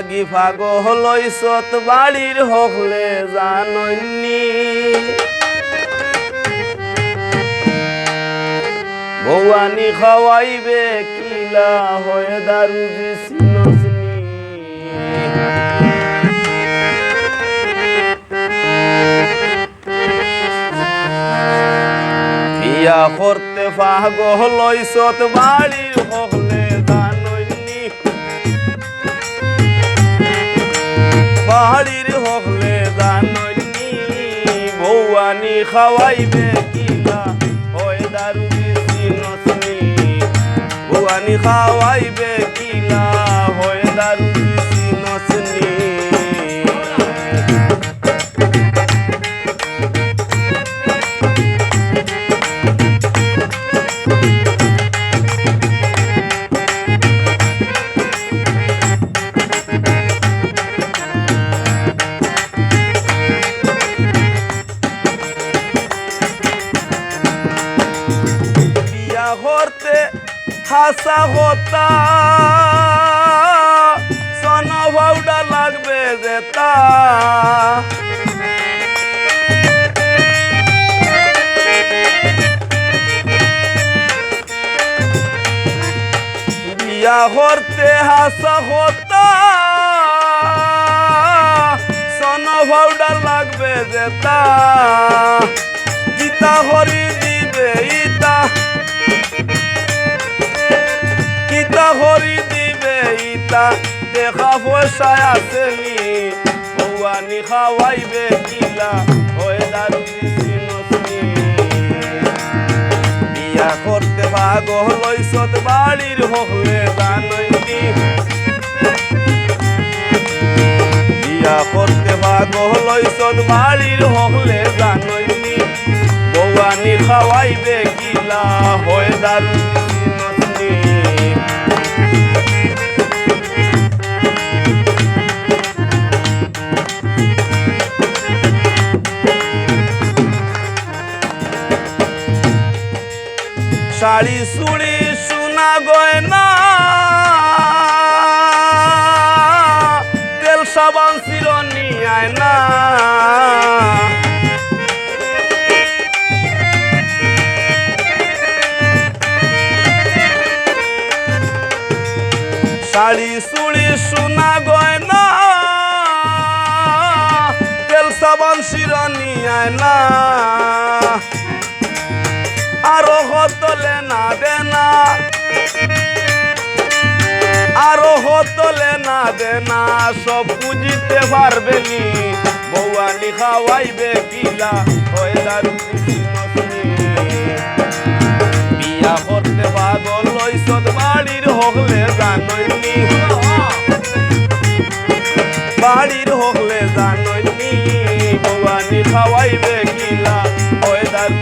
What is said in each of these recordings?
লাগি পাগল হইছত বাড়ির হকলে জাননি ভৌয়ানি খাওয়াইবে কিলা হয়ে দারু দিছিনসনি বিয়া করতে পাগল হইছত বাড়ির হকলে জাননি বাড়ির হকলে জাননি ভৌয়ানি খাওয়াইবে কিলা হয়ে দারু দিছিনসনি ভৌয়ানি খাওয়াইবে কিলা হয়ে দারু দিছিনসনি করতে হাসা হতা সন ভাউডা লাগবে যেতা বিয়া করতে হাসা হতা সন ভাউডা লাগবে যেতা গীতা হরি দিবে ইতা ইতা হরি দিবে ইতা দেখা পয়সায় আসেনি ভৌয়ানি খাওয়াইবে কিলা হয়ে দারু দিছিনসনি বিয়া করতে পাগল হইছত বাড়ির হকলে জাননি বিয়া করতে পাগল হইছত বাড়ির হকলে জাননি ভৌয়ানি খাওয়াইবে কিলা হয়ে দারু দিছিনসনি শাড়ি চুড়ি সোনা গয়না তেল সাবান চিরনি আয়না শাড়ি চুড়ি সোনা গয়না তেল সাবান চিরনি আয়না আরো হতলে না দেনা আরো হতলে না দেনা সব বুঝিতে পারবেনি ভৌয়ানি খাওয়াইবে কিলা হয়ে দারু দিছিনসনি বিয়া করতে পাগল হইছত বাড়ির হকলে জাননি বাড়ির হকলে জাননি ভৌয়ানি খাওয়াইবে কিলা হয়ে দারু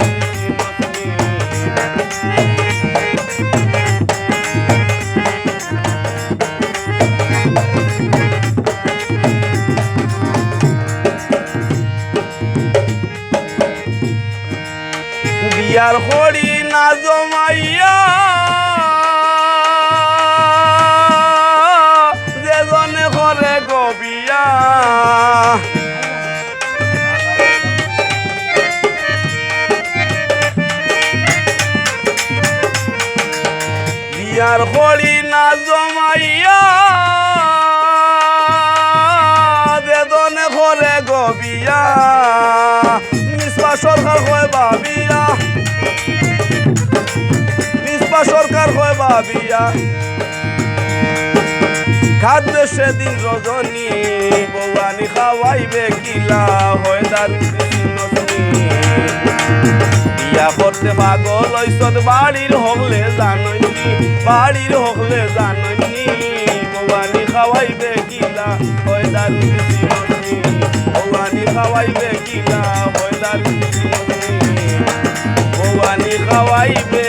বিয়ার হরি না জমাইয়া যে জনে করে গবিয়া বিয়ার হরি না জমাইয়া যে জনে করে গবিয়া মিসবা সরকার হয় ভাবিয়া মিসবা সরকার হয় ভাবিয়া খাদ্যে সেদিন রজনী ভৌয়ানি খাওয়াইবে কিলা হয় দারু দিছিনসনি বিয়া করতে পাগল হইছত বাড়ির হকলে জাননি বাড়ির হকলে জাননি ভৌয়ানি খাওয়াইবে কিলা হয় দারু দিছিনসনি ভৌয়ানি খাওয়াইবে কিলা হয় দারু দিছিনসনি ভৌয়ানি খাওয়াইবে